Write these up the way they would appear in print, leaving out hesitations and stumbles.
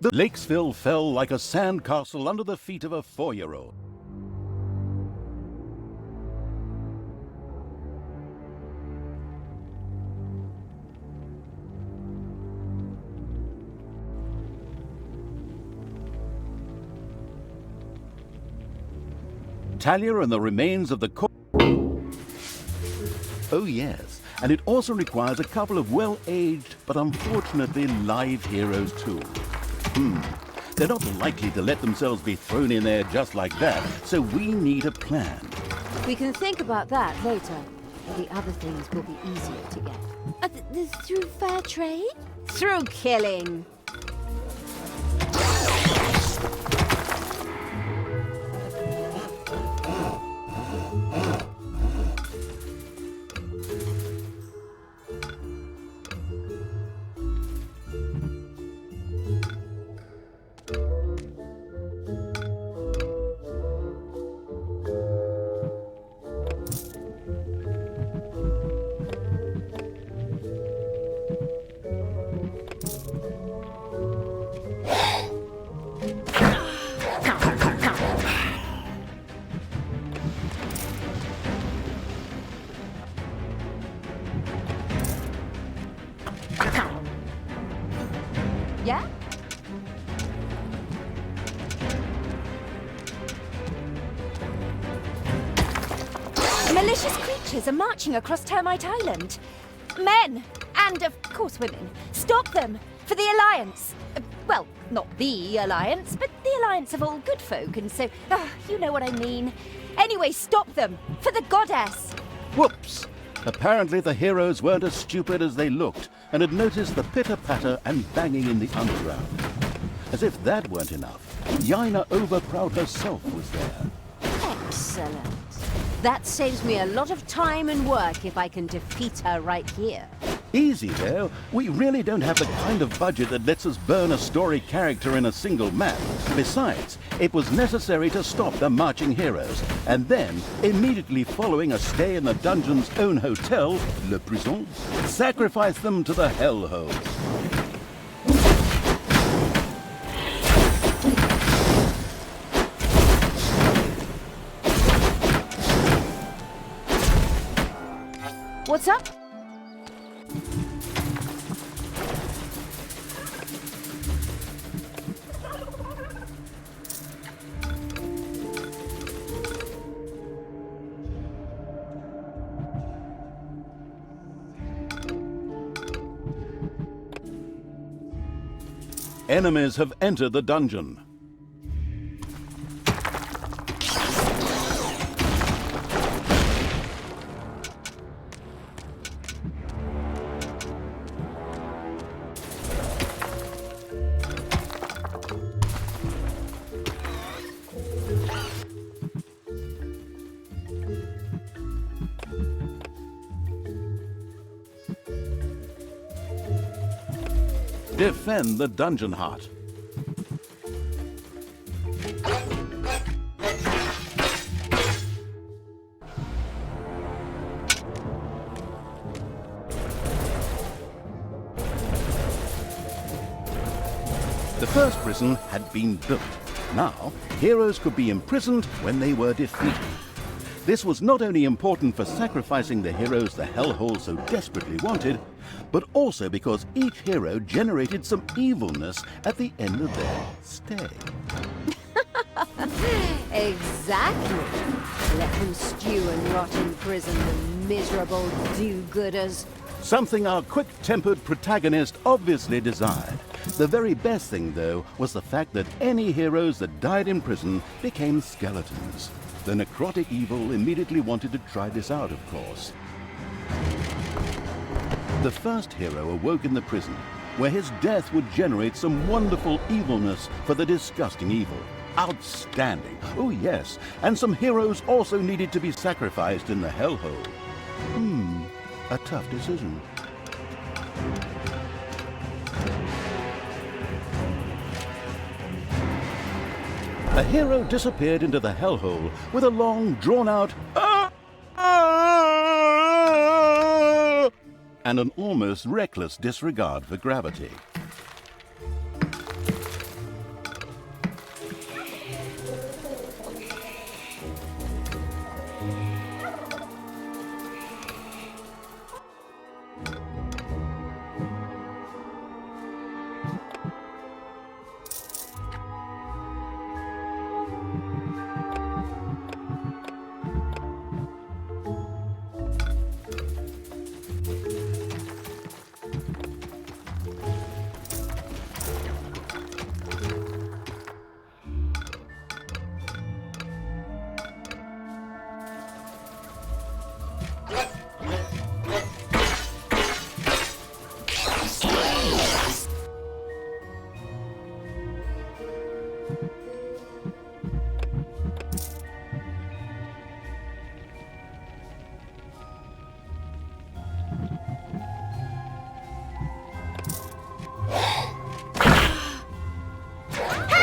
The Lakesville fell like a sandcastle under the feet of a 4-year-old. Talia and the remains of the Oh yes, and it also requires a couple of well-aged but unfortunately live heroes too. They're not likely to let themselves be thrown in there just like that, so we need a plan. We can think about that later. The other things will be easier to get. Through fair trade? Through killing. Yeah? Malicious creatures are marching across Termite Island. Men! And, of course, women. Stop them! For the Alliance! Well, not the Alliance, but the Alliance of all good folk, and so... you know what I mean. Anyway, stop them! For the Goddess! Whoops! Apparently the heroes weren't as stupid as they looked and had noticed the pitter-patter and banging in the underground. As if that weren't enough, Yaina Overproud herself was there. Excellent. That saves me a lot of time and work if I can defeat her right here. Easy, though. We really don't have the kind of budget that lets us burn a story character in a single map. Besides, it was necessary to stop the marching heroes, and then, immediately following a stay in the dungeon's own hotel, Le Prison, sacrifice them to the hellhole. What's up? Enemies have entered the dungeon. Defend the dungeon heart. The first prison had been built. Now, heroes could be imprisoned when they were defeated. This was not only important for sacrificing the heroes the hellhole so desperately wanted, but also because each hero generated some evilness at the end of their stay. Exactly. Let them stew and rot in prison, the miserable do-gooders. Something our quick-tempered protagonist obviously desired. The very best thing, though, was the fact that any heroes that died in prison became skeletons. The necrotic evil immediately wanted to try this out, of course. The first hero awoke in the prison, where his death would generate some wonderful evilness for the disgusting evil. Outstanding! Oh yes, and some heroes also needed to be sacrificed in the hellhole. A tough decision. A hero disappeared into the hellhole with a long, drawn-out and an almost reckless disregard for gravity.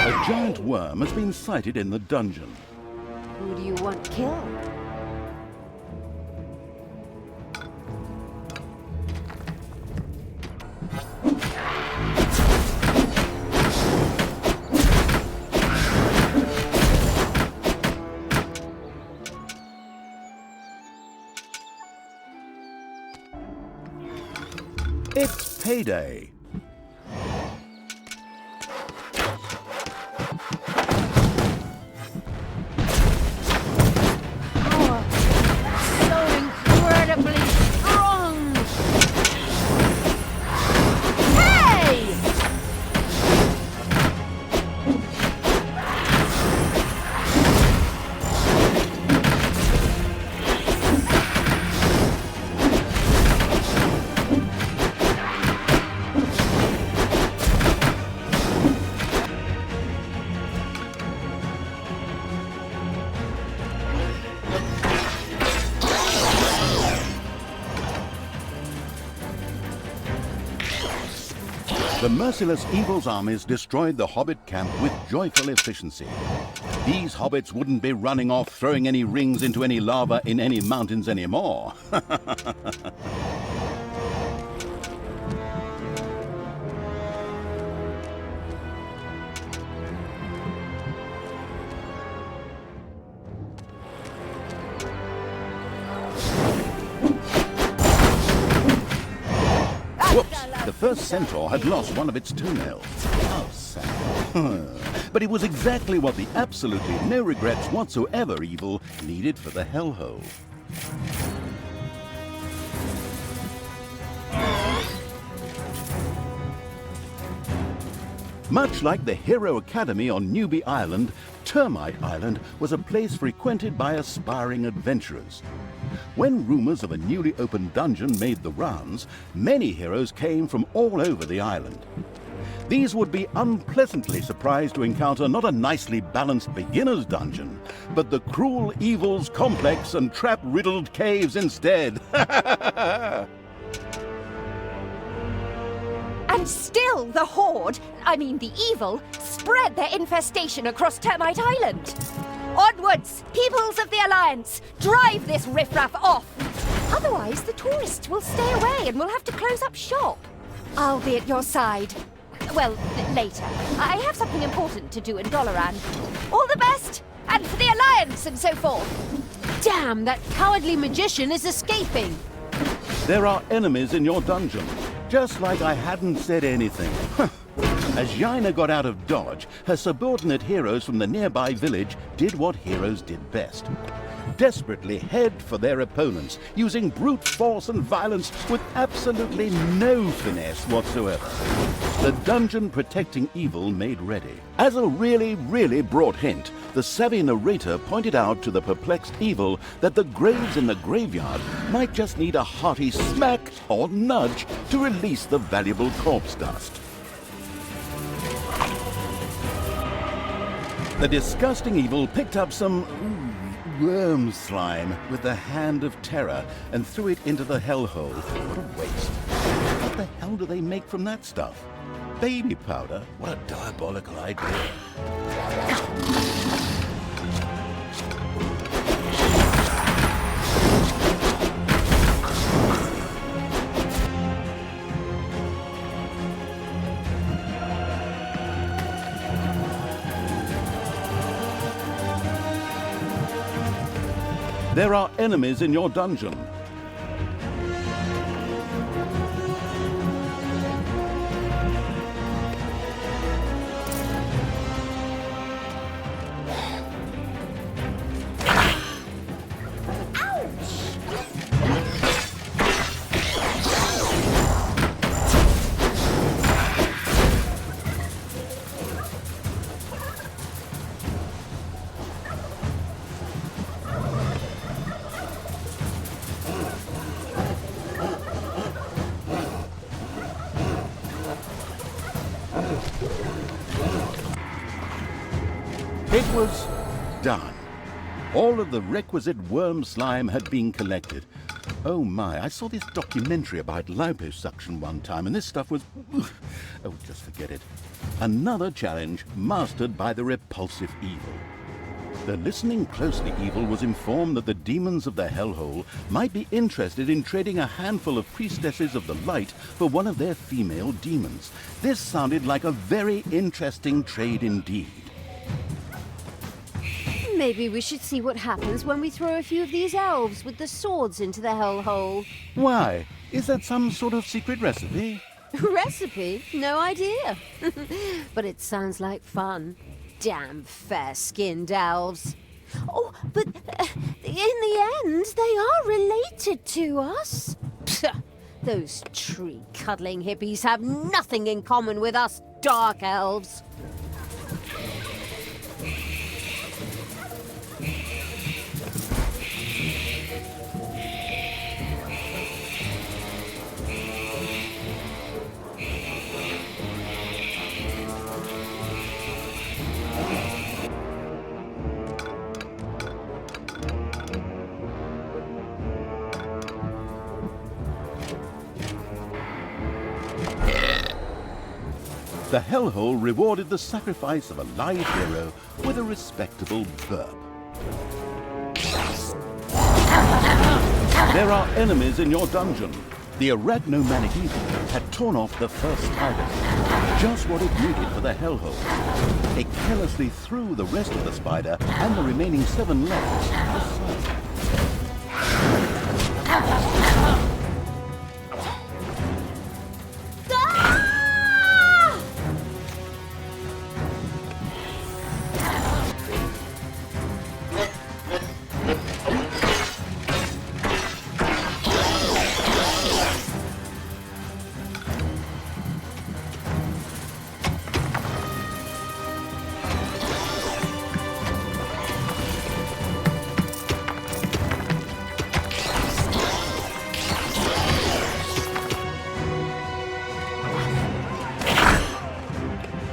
A giant worm has been sighted in the dungeon. Who do you want killed? It's payday. So incredibly strong! Hey! The merciless evil's armies destroyed the hobbit camp with joyful efficiency. These hobbits wouldn't be running off throwing any rings into any lava in any mountains anymore. Whoops! The first centaur had lost one of its toenails. How sad. But it was exactly what the absolutely no regrets whatsoever evil needed for the hellhole. Much like the Hero Academy on Newbie Island, Termite Island was a place frequented by aspiring adventurers. When rumors of a newly opened dungeon made the rounds, many heroes came from all over the island. These would be unpleasantly surprised to encounter not a nicely balanced beginner's dungeon, but the cruel evil's complex and trap-riddled caves instead. And still the Horde, the evil, spread their infestation across Termite Island. Onwards, peoples of the Alliance! Drive this riffraff off! Otherwise, the tourists will stay away and we'll have to close up shop. I'll be at your side. Well, later. I have something important to do in Doloran. All the best! And for the Alliance and so forth! Damn, that cowardly magician is escaping! There are enemies in your dungeon, just like I hadn't said anything. As Jaina got out of dodge, her subordinate heroes from the nearby village did what heroes did best. Desperately head for their opponents, using brute force and violence with absolutely no finesse whatsoever. The dungeon protecting evil made ready. As a really broad hint, the savvy narrator pointed out to the perplexed evil that the graves in the graveyard might just need a hearty smack or nudge to release the valuable corpse dust. The disgusting evil picked up some worm slime with the hand of terror and threw it into the hellhole. What a waste. What the hell do they make from that stuff? Baby powder? What a diabolical idea. There are enemies in your dungeon. It was done. All of the requisite worm slime had been collected. Oh my, I saw this documentary about liposuction one time, and this stuff was... Oh, just forget it. Another challenge mastered by the repulsive evil. The listening closely evil was informed that the demons of the hellhole might be interested in trading a handful of priestesses of the light for one of their female demons. This sounded like a very interesting trade indeed. Maybe we should see what happens when we throw a few of these elves with the swords into the hellhole. Why? Is that some sort of secret recipe? Recipe? No idea. But it sounds like fun. Damn fair-skinned elves. Oh, but in the end, they are related to us. Psst, those tree-cuddling hippies have nothing in common with us dark elves. The hellhole rewarded the sacrifice of a live hero with a respectable burp. There are enemies in your dungeon. The arachnomanic evil had torn off the first spider, just what it needed for the hellhole. It carelessly threw the rest of the spider and the remaining 7 legs aside.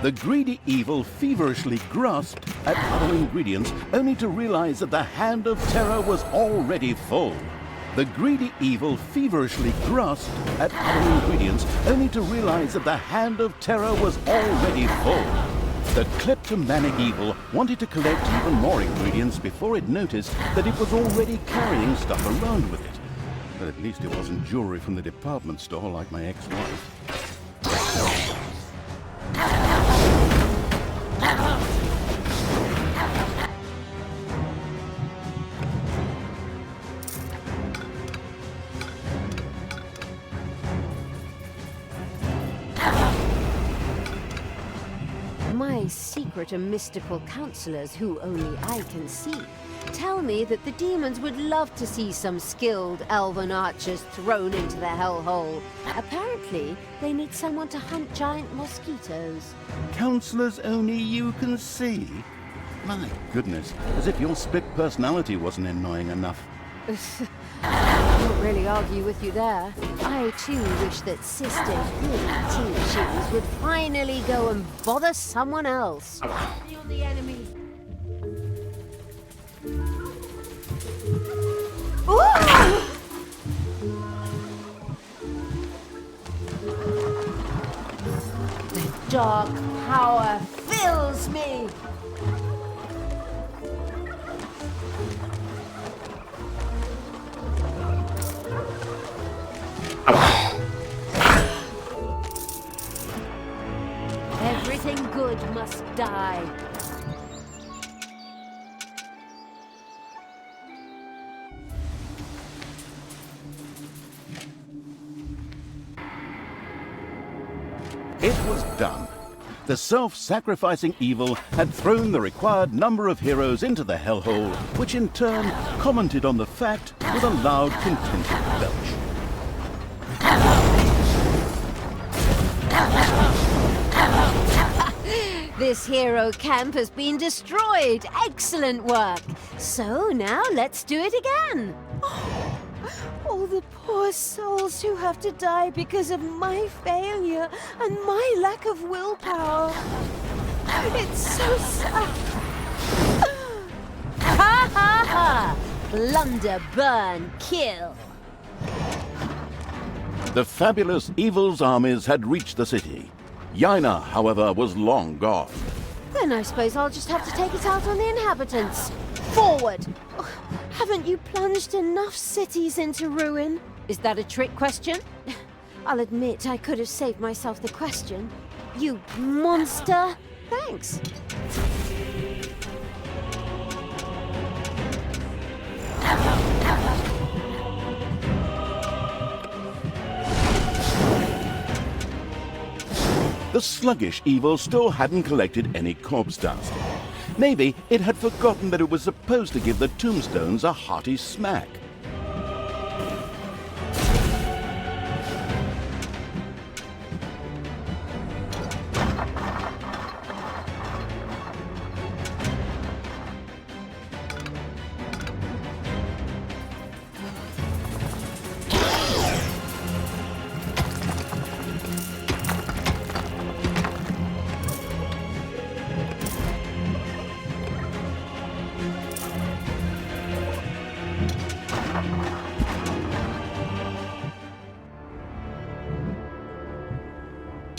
The greedy evil feverishly grasped at other ingredients, only to realize that the hand of terror was already full. The greedy evil feverishly grasped at other ingredients, only to realize that the hand of terror was already full. The kleptomanic evil wanted to collect even more ingredients before it noticed that it was already carrying stuff around with it. But at least it wasn't jewelry from the department store like my ex-wife. My secret and mystical counselors, who only I can see, tell me that the demons would love to see some skilled elven archers thrown into the hellhole. Apparently, they need someone to hunt giant mosquitoes. Counselors only you can see? My goodness, as if your split personality wasn't annoying enough. I won't really argue with you there. I too wish that Sister Goody Two-Shoes would finally go and bother someone else. Feel the enemy. The dark power fills me. Everything good must die. It was done. The self-sacrificing evil had thrown the required number of heroes into the hellhole, which in turn commented on the fact with a loud, contented belch. This hero camp has been destroyed. Excellent work. So now let's do it again. Oh, all the poor souls who have to die because of my failure and my lack of willpower. It's so sad. Ha ha ha! Plunder, burn, kill. The fabulous evil's armies had reached the city. Yaina, however, was long gone. Then I suppose I'll just have to take it out on the inhabitants. Forward! Ugh, haven't you plunged enough cities into ruin? Is that a trick question? I'll admit I could have saved myself the question. You monster! Thanks. The sluggish evil still hadn't collected any corpse dust. Maybe it had forgotten that it was supposed to give the tombstones a hearty smack.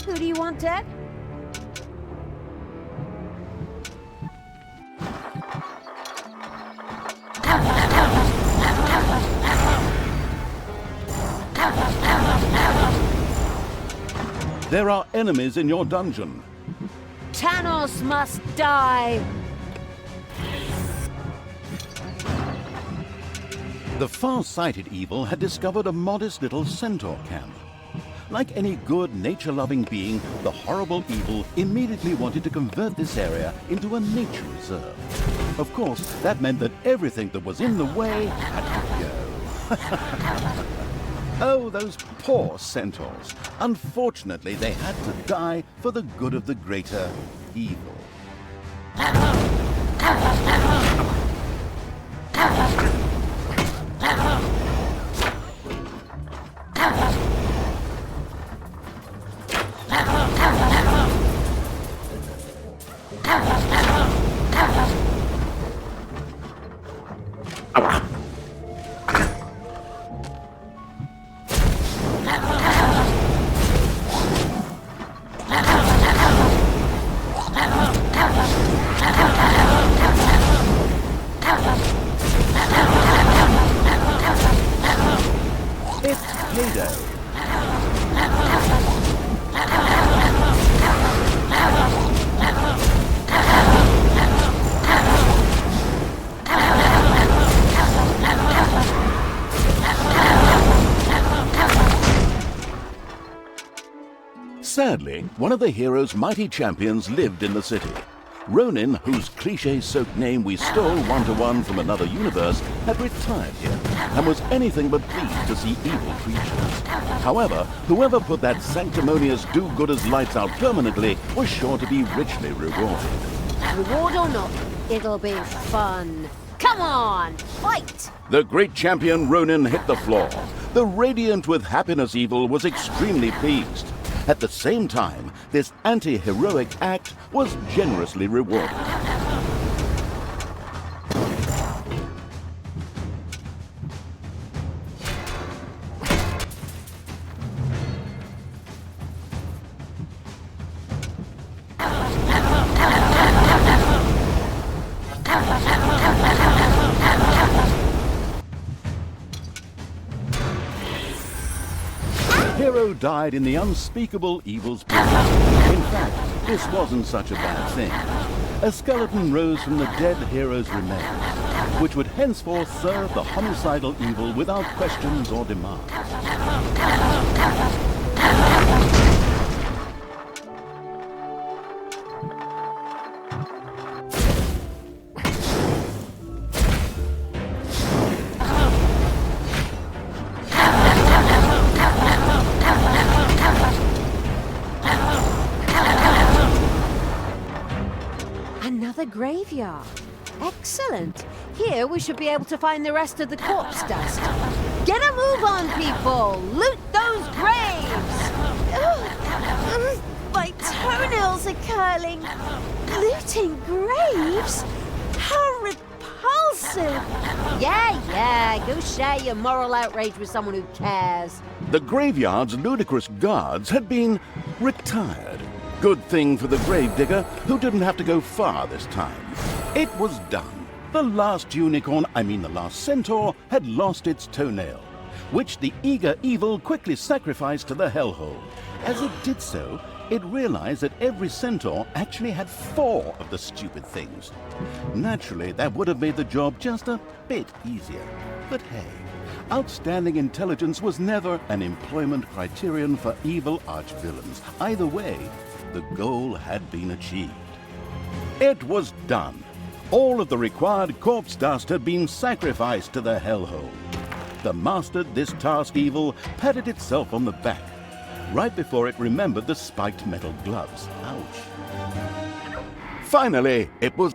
Who do you want dead? There are enemies in your dungeon. Thanos must die! The far-sighted evil had discovered a modest little centaur camp. Like any good, nature-loving being, the horrible evil immediately wanted to convert this area into a nature reserve. Of course, that meant that everything that was in the way had to go. Oh, those poor centaurs. Unfortunately, they had to die for the good of the greater evil. Sadly, one of the hero's mighty champions lived in the city. Ronin, whose cliché-soaked name we stole one-to-one from another universe, had retired here and was anything but pleased to see evil creatures. However, whoever put that sanctimonious do-gooders-lights-out permanently was sure to be richly rewarded. Reward or not, it'll be fun. Come on, fight! The great champion Ronin hit the floor. The radiant with happiness evil was extremely pleased. At the same time, this anti-heroic act was generously rewarded. Hero died in the unspeakable evil's prison. In fact, this wasn't such a bad thing. A skeleton rose from the dead hero's remains, which would henceforth serve the homicidal evil without questions or demands. Another graveyard. Excellent. Here we should be able to find the rest of the corpse dust. Get a move on, people! Loot those graves! Ugh. My toenails are curling. Looting graves? How repulsive! impressive. Yeah, go share your moral outrage with someone who cares. The graveyard's ludicrous guards had been retired. Good thing for the gravedigger, who didn't have to go far this time. It was done. The last the last centaur, had lost its toenail, which the eager evil quickly sacrificed to the hellhole. As it did so, it realized that every centaur actually had 4 of the stupid things. Naturally, that would have made the job just a bit easier. But hey, outstanding intelligence was never an employment criterion for evil archvillains. Either way, the goal had been achieved. It was done. All of the required corpse dust had been sacrificed to the hellhole. The mastered this task evil patted itself on the back, right before it remembered the spiked metal gloves. Ouch. Finally, it was